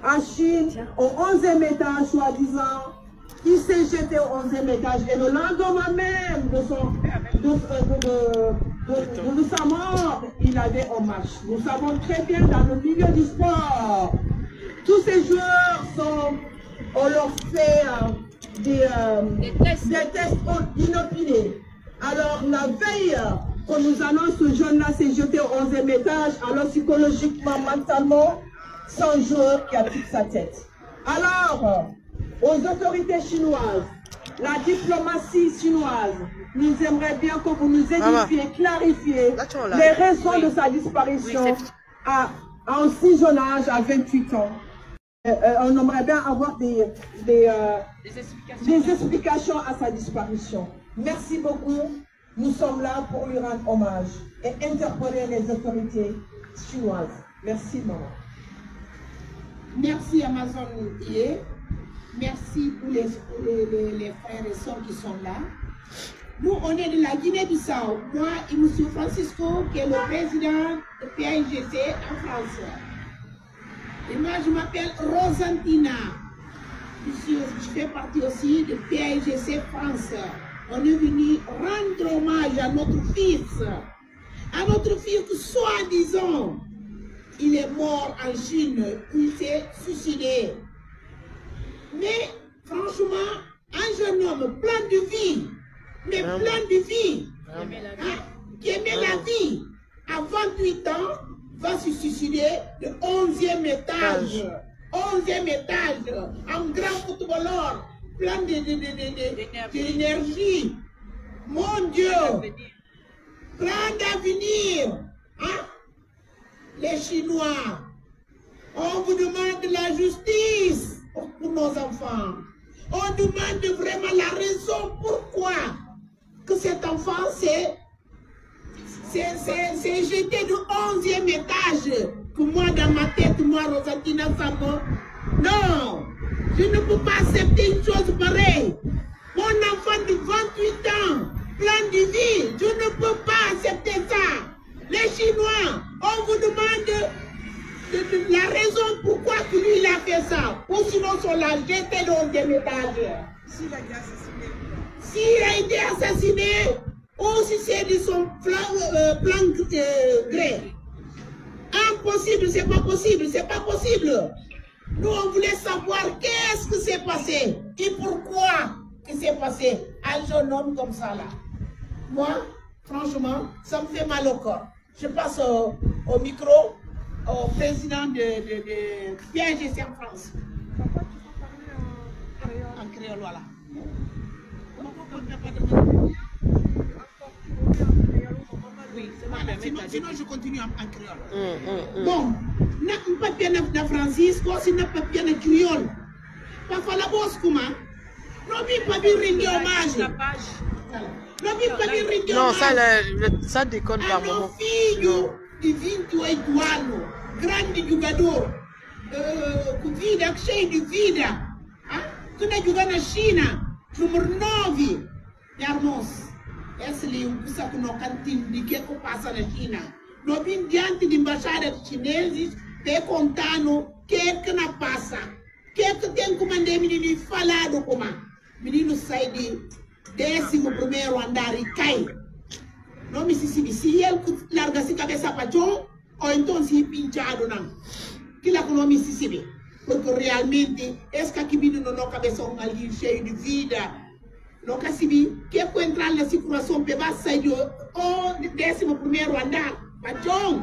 en Chine, au 11e étage, soi-disant. Il s'est jeté au 11e étage et le lendemain même de sa mort, il avait un match. Nous savons très bien dans le milieu du sport, tous ces joueurs on leur fait des tests inopinés. Alors la veille qu'on nous annonce ce jeune-là s'est jeté au 11e étage, alors psychologiquement, mentalement, c'est un joueur qui a toute sa tête. Alors, aux autorités chinoises, la diplomatie chinoise, nous aimerions bien que vous nous édifiez, clarifiez les raisons de sa disparition à un si jeune âge, à 28 ans. On aimerait bien avoir des explications à sa disparition. Merci beaucoup. Nous sommes là pour lui rendre hommage et interpeller les autorités chinoises. Merci, maman. Merci, Amazon. Merci pour les frères et sœurs qui sont là. Nous, on est de la Guinée-Bissau. Moi et M. Francisco, qui est le président de PAIGC en France. Et moi, je m'appelle Rosantina. Je fais partie aussi de PAIGC France. On est venu rendre hommage à notre fils. À notre fils que, soi-disant, il est mort en Chine. Il s'est suicidé. Mais franchement, un jeune homme plein de vie, mais plein de vie, qui aimait la vie, à 28 ans, va se suicider de 11e étage. 11e étage, un grand footballeur, plein d'énergie. Mon Dieu, plein d'avenir. Hein? Les Chinois, on vous demande de la justice pour nos enfants. On demande vraiment la raison pourquoi que cet enfant s'est jeté du 11e étage. Que moi, dans ma tête, moi, Rosantina Sambo, non, je ne peux pas accepter une chose pareille. Mon enfant de 28 ans, plein de vie, je ne peux pas accepter ça. Les Chinois, on vous demande la raison pourquoi lui il a fait ça. Ou sinon, on l'a jeté dans le 11e étage. S'il a été assassiné. S'il a été assassiné, ou si c'est de son plan gré. Impossible, c'est pas possible, c'est pas possible. Nous, on voulait savoir qu'est-ce qui s'est passé et pourquoi que c'est passé à un jeune homme comme ça là. Moi, franchement, ça me fait mal au corps. Je passe au micro au président de PAIGC en France. Pourquoi tu peux parler en créole, voilà. Oui, sinon je continue en créole. Bon, na papier na Francisco, si na papier na créole. Pas fala boss kuma. Non bi pas bi rendre hommage. Non bi pas bi rendre hommage. Non, ça déconne par moment. Filho de 28 anos, grande jogador, com vida, cheio de vida. Tu na jogar na China, número 9, irmãos. Esse é um que não cantinho de que passa na China. Nós vimos diante de embaixadas chineses, te contando o que não passa. O que tem que mandar menino falar do como. Menino sai de 11º andar e cai. No Mississippi, se ele larga-se cabeça para John, ou então se pinchado não. Que lá com o Mississippi. Porque realmente, esse que aqui menino não cabeça ali cheio de vida. Não percebi que eu entrar na circulação para sair do 11º andar. Para John,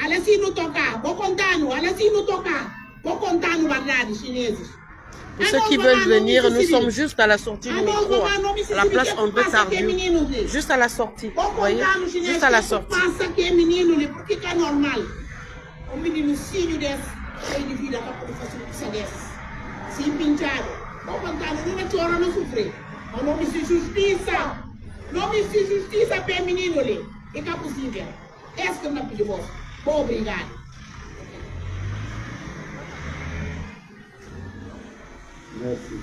ela assim não toca, vou contando, ela assim não toca, vou contando verdade chineses. Pour ceux qui veulent venir, nous sommes juste à la sortie du métro, à la place André Tardieu. Juste à la sortie, vous voyez? Juste à la sortie. Que é menino, porque é normal. O menino filho desse, cheio de vida, para poder fazer isso desse. Se pinchado, vou contar, não é chora, não sofrer. Mas não me se justiça. Não me se justiça para o menino ali. É que é possível. Esse que eu não pedi você. Bom, obrigado. Merci.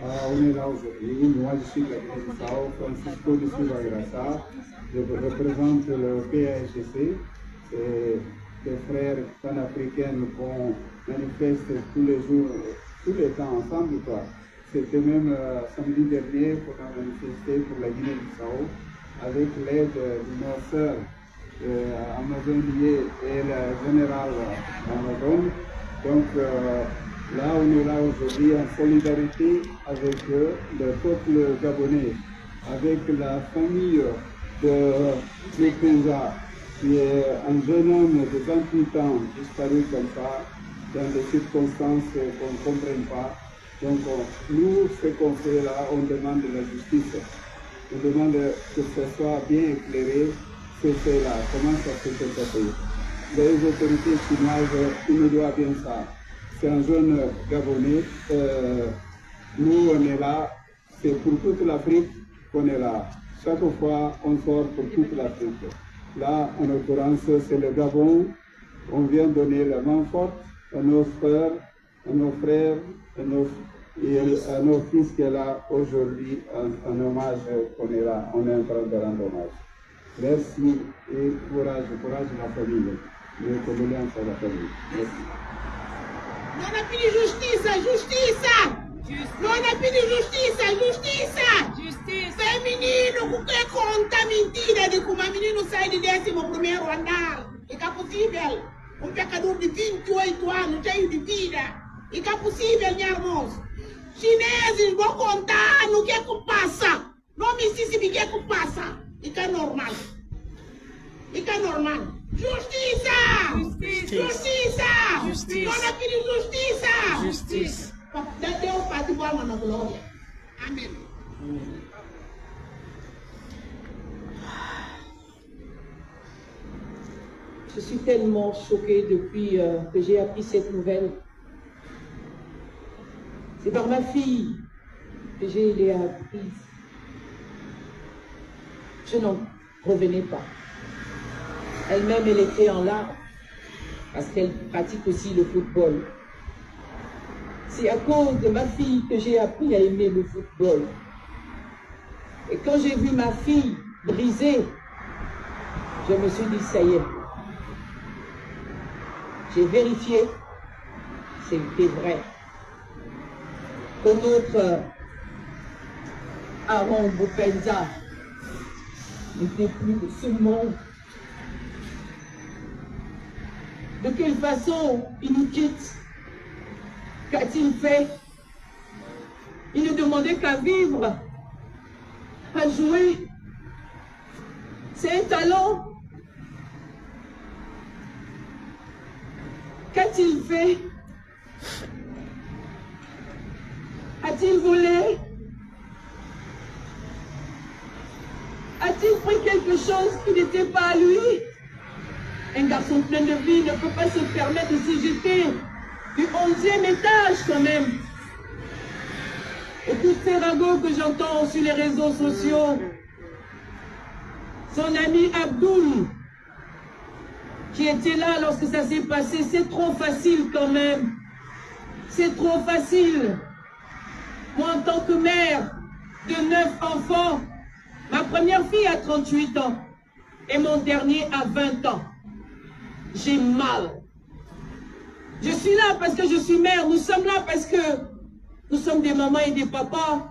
On est là aujourd'hui. Moi, je suis le président Francisco de Silva Grassa. Je représente le PAIGC. des frères panafricains qu'on manifeste tous les jours, tous les temps ensemble, quoi. C'était même samedi dernier qu'on a manifesté pour la Guinée-Bissau avec l'aide de nos sœurs Amazon Lié et le général Amazon. Donc là, on est là aujourd'hui en solidarité avec le peuple gabonais, avec la famille de Moupenza, qui est un jeune homme de 28 ans disparu comme ça, dans des circonstances qu'on ne comprend pas. Donc nous, ce qu'on fait là, on demande la justice. On demande que ce soit bien éclairé, ce fait-là, comment ça s'est passé. Les autorités chinoises, ils nous doivent bien ça. C'est un jeune Gabonais. Nous, on est là, c'est pour toute l'Afrique qu'on est là. Chaque fois, on sort pour toute l'Afrique. Là, en l'occurrence, c'est le Gabon. On vient donner la main forte à nos frères, à nos frères, à nos fils qui est là aujourd'hui, en hommage qu'on est là, on est en train de rendre hommage. Merci et courage à la famille. Les condoléances à la famille. Merci. Non a pedi justiça, justiça! Non a pedi justiça, justiça! Justiça! Tem menino que conta mentira de que uma menino sai de 11º andar. E que é possível? Um pecador de 28 anos, cheio de vida. E que é possível, minha irmãos? Chineses vão contar no que é que passa. Não me disse o que é que passa. E que é normal. E que é normal. Justiça! Justiça! Justiça! Justiça! Não pedi justiça! Justiça! Deus pode boa na glória. Amém. Je suis tellement choquée depuis que j'ai appris cette nouvelle. C'est par ma fille que j'ai l'ai apprise. Je n'en revenais pas. Elle-même, elle était en larmes parce qu'elle pratique aussi le football. C'est à cause de ma fille que j'ai appris à aimer le football. Et quand j'ai vu ma fille brisée, je me suis dit, ça y est. J'ai vérifié, c'était vrai. Que notre Aaron Moupenza n'était plus de ce monde. De quelle façon il nous quitte? Qu'a-t-il fait? Il ne demandait qu'à vivre, à jouer. C'est un talent. Qu'a-t-il fait? A-t-il volé? A-t-il pris quelque chose qui n'était pas à lui? Un garçon plein de vie ne peut pas se permettre de se jeter du 11e étage quand même. Et tous ces ragots que j'entends sur les réseaux sociaux, son ami Abdoul, qui était là lorsque ça s'est passé, c'est trop facile quand même. C'est trop facile. Moi, en tant que mère de 9 enfants, ma première fille a 38 ans et mon dernier a 20 ans. J'ai mal. Je suis là parce que je suis mère. Nous sommes là parce que nous sommes des mamans et des papas.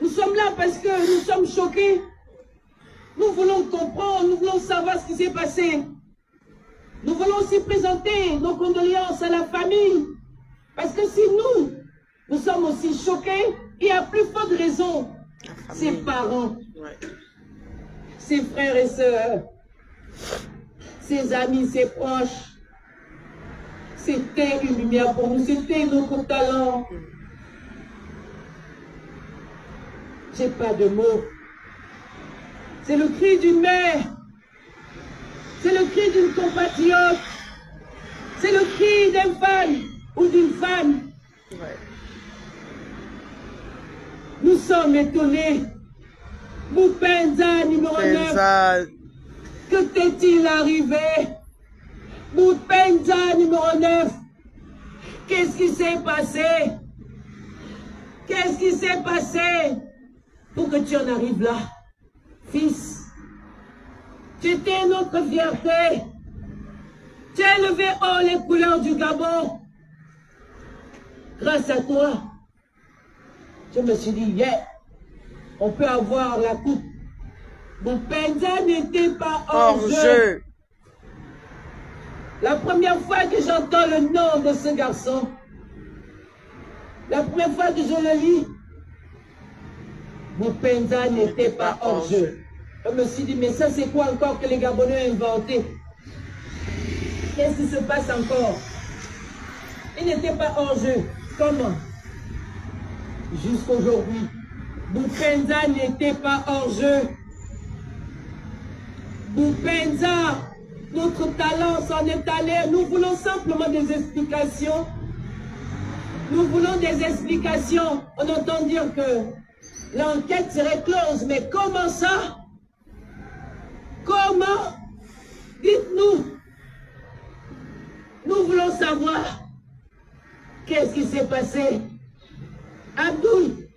Nous sommes là parce que nous sommes choqués. Nous voulons comprendre, nous voulons savoir ce qui s'est passé. Nous voulons aussi présenter nos condoléances à la famille. Parce que si nous sommes aussi choqués, il y a plus forte raison. Ses parents, ses frères et sœurs, ses amis, ses proches. C'était une lumière pour nous, c'était notre talent. J'ai pas de mots. C'est le cri d'une mère. C'est le cri d'une compatriote. C'est le cri d'un fan ou d'une femme. Nous sommes étonnés. Moupenza, numéro 9. Que t'est-il arrivé? Moupenza, numéro 9. Qu'est-ce qui s'est passé? Qu'est-ce qui s'est passé pour que tu en arrives là? Fils, tu étais notre fierté. Tu as élevé haut les couleurs du Gabon. Grâce à toi, je me suis dit, yeah, on peut avoir la coupe. Boupenda n'était pas hors jeu. La première fois que j'entends le nom de ce garçon, la première fois que je le lis, Boupenda n'était pas hors jeu. Je me suis dit, mais ça c'est quoi encore que les Gabonais ont inventé? Qu'est-ce qui se passe encore? Il n'était pas hors jeu. Comment? Jusqu'aujourd'hui, Boupenda n'était pas hors jeu. Boupenda, notre talent s'en est allé. Nous voulons simplement des explications. Nous voulons des explications. On entend dire que l'enquête serait close. Mais comment ça? Comment? Dites-nous. Nous voulons savoir. Qu'est-ce qui s'est passé? Abdoul,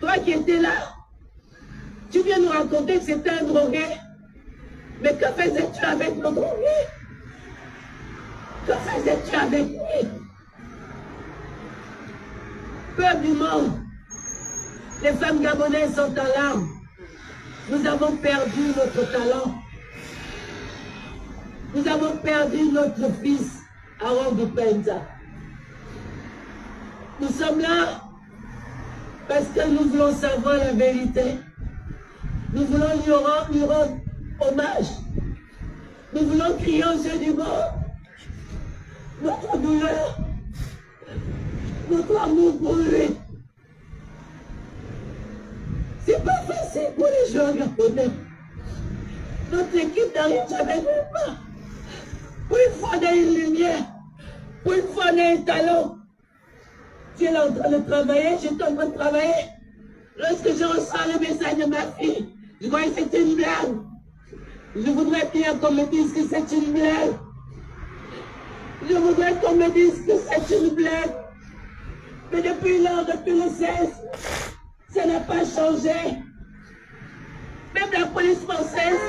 toi qui étais là, tu viens nous raconter que c'était un drogué. Mais que faisais-tu avec le drogué? Que faisais-tu avec lui? Peuple du monde, les femmes gabonaises sont en larmes. Nous avons perdu notre talent. Nous avons perdu notre fils, Aaron Boupenda. Nous sommes là parce que nous voulons savoir la vérité. Nous voulons lui rendre hommage. Nous voulons crier aux yeux du monde notre douleur, notre amour pour lui. C'est pas facile pour les joueurs japonais. Notre équipe n'arrive jamais nulle part. Pour une fois, on a une lumière. Pour une fois, on a un talent. Tu es là en train de travailler, j'étais en train de travailler. Lorsque je reçois le message de ma fille, je croyais que c'était une blague. Je voudrais bien qu'on me dise que c'est une blague. Je voudrais qu'on me dise que c'est une blague. Mais depuis lors, depuis le 16, ça n'a pas changé. Même la police française,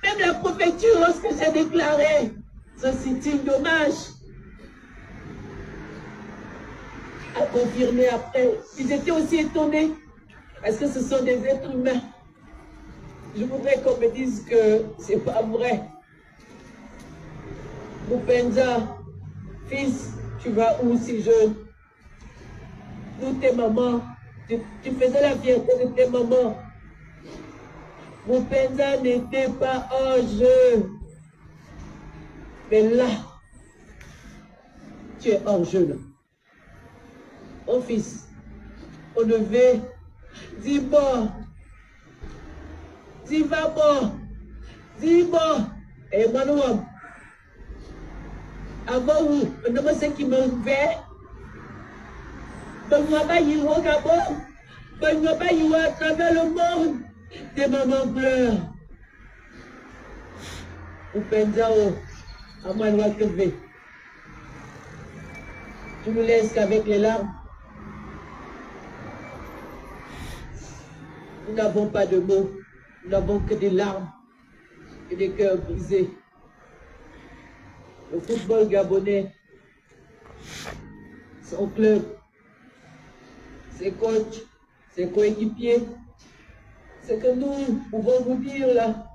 même la préfecture, lorsque j'ai déclaré, ça c'est un dommage. A confirmé après. Ils étaient aussi étonnés parce que ce sont des êtres humains. Je voudrais qu'on me dise que c'est pas vrai. Boupenda, fils, tu vas où si jeune? Nous, tes mamans, tu faisais la fierté de tes mamans. Boupenda n'était pas en jeu. Mais là, tu es en jeu là. Mon fils, on devait dis bon, dis va bon, dis bon. Et moi, avant vous, on demande ce qui me fait. Donc, moi, il y a au Gabon, donc, moi, il y a à travers le monde, des mamans pleurent. Ou Penzao, à moi, je te vais. Tu me laisses qu'avec les larmes. Nous n'avons pas de mots, nous n'avons que des larmes et des cœurs brisés. Le football gabonais, son club, ses coachs, ses coéquipiers, ce que nous pouvons vous dire là,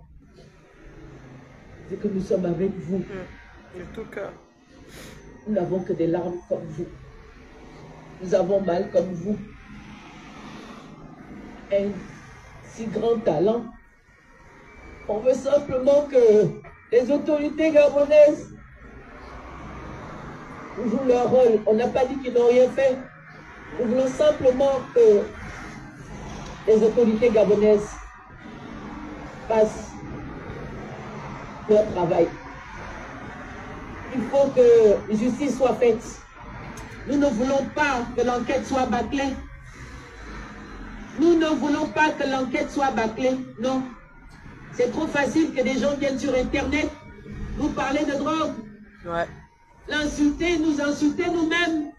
c'est que nous sommes avec vous. De tout cœur. Nous n'avons que des larmes comme vous. Nous avons mal comme vous. Un si grand talent. On veut simplement que les autorités gabonaises jouent leur rôle. On n'a pas dit qu'ils n'ont rien fait. Nous voulons simplement que les autorités gabonaises fassent leur travail. Il faut que justice soit faite. Nous ne voulons pas que l'enquête soit bâclée. Nous ne voulons pas que l'enquête soit bâclée. Non. C'est trop facile que des gens viennent sur Internet nous parler de drogue. Ouais. L'insulter, nous insulter nous-mêmes.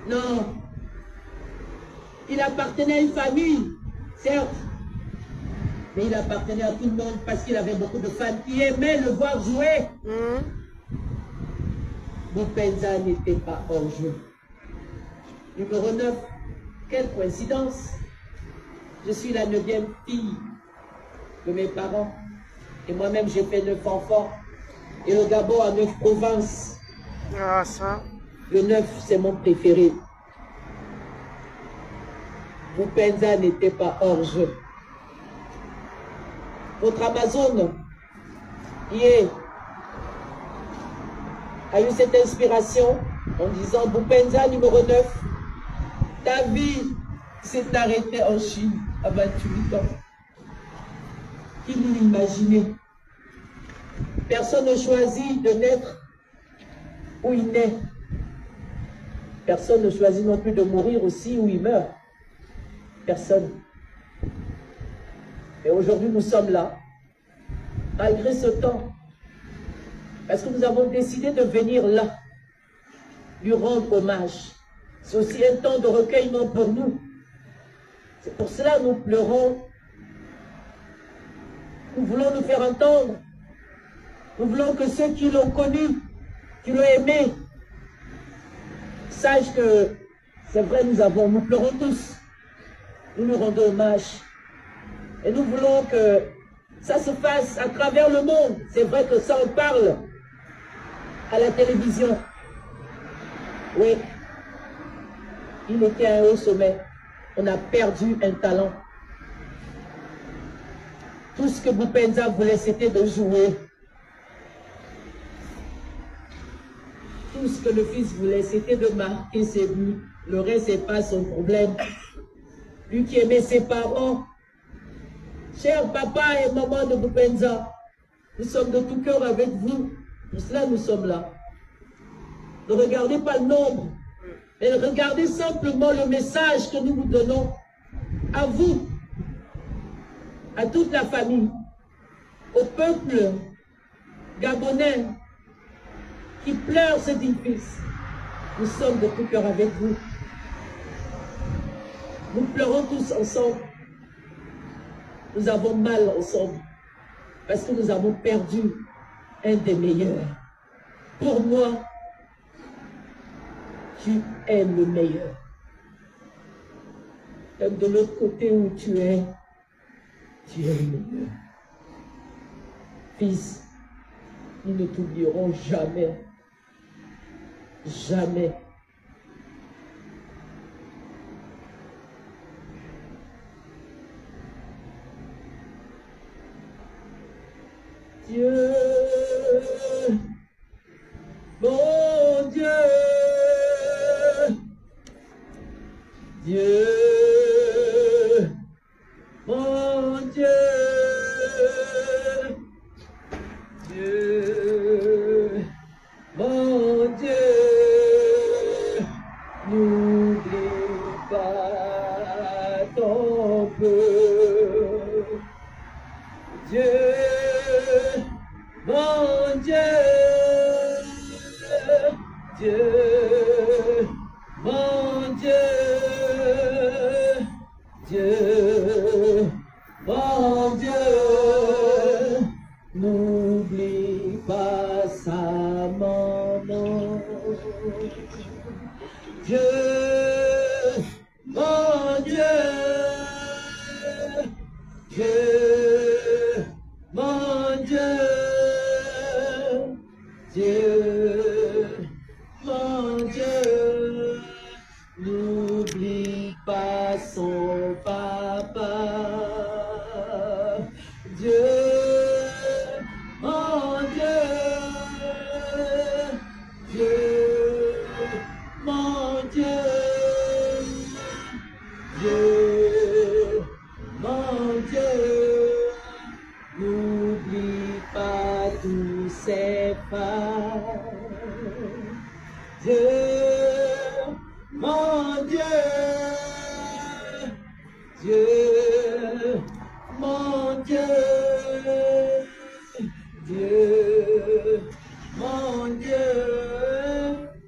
Non. Il appartenait à une famille, certes. Mais il appartenait à tout le monde parce qu'il avait beaucoup de fans qui aimaient le voir jouer. Boupendza n'était pas hors jeu. Numéro 9, quelle coïncidence. Je suis la 9e fille de mes parents. Et moi-même, j'ai fait 9 enfants. Et le Gabon a 9 provinces. Ah, ça. Le 9, c'est mon préféré. Boupendza n'était pas hors jeu. Votre Amazone, hier, a eu cette inspiration en disant Boupendza numéro 9, ta vie s'est arrêtée en Chine à 28 ans. Qui l'imaginait? Personne ne choisit de naître où il naît. Personne ne choisit non plus de mourir aussi où il meurt. Personne. Et aujourd'hui, nous sommes là, malgré ce temps, parce que nous avons décidé de venir là, lui rendre hommage. C'est aussi un temps de recueillement pour nous. C'est pour cela que nous pleurons. Nous voulons nous faire entendre. Nous voulons que ceux qui l'ont connu, qui l'ont aimé, sachent que c'est vrai, nous pleurons tous. Nous nous rendons hommage. Et nous voulons que ça se fasse à travers le monde. C'est vrai que ça, on parle à la télévision. Oui. Il était à un haut sommet. On a perdu un talent. Tout ce que Boupendza voulait, c'était de jouer. Tout ce que le fils voulait, c'était de marquer ses buts. Le reste, c'est pas son problème. Lui qui aimait ses parents, cher papa et maman de Boupendza, nous sommes de tout cœur avec vous. Pour cela, nous sommes là. Ne regardez pas le nombre, mais regardez simplement le message que nous vous donnons à vous, à toute la famille, au peuple gabonais qui pleure ce digne fils. Nous sommes de tout cœur avec vous. Nous pleurons tous ensemble. Nous avons mal ensemble parce que nous avons perdu un des meilleurs. Pour moi, tu es le meilleur. Même de l'autre côté où tu es le meilleur. Fils, nous ne t'oublierons jamais. Jamais. Dieu, mon Dieu, Dieu, mon Dieu, Dieu, mon Dieu, n'oublie pas ton peuple. Dieu, mon Dieu, Dieu, mon Dieu, Dieu, mon Dieu, n'oublie pas sa maman. Dieu, mon Dieu, Dieu, mon Dieu, Dieu, mon Dieu, n'oublie pas son papa. Dieu, mon Dieu, Dieu, mon Dieu, Dieu, mon Dieu, n'oublie pas tous ses pas. Dieu, mon Dieu, Dieu, mon Dieu, Dieu, mon Dieu,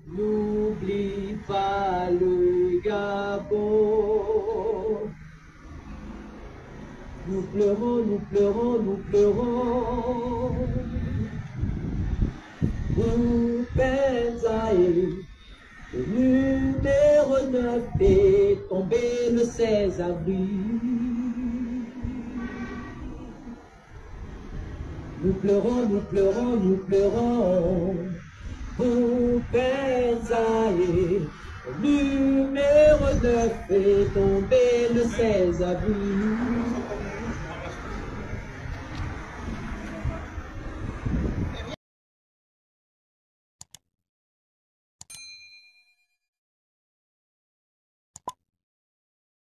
n'oublie pas le Gabon. Nous pleurons, nous pleurons, nous pleurons. Nous Penzaï, le numéro 9 est tombé le 16 avril. Nous pleurons, nous pleurons, nous pleurons. Nous Penzaï, le numéro 9 est tombé le 16 avril.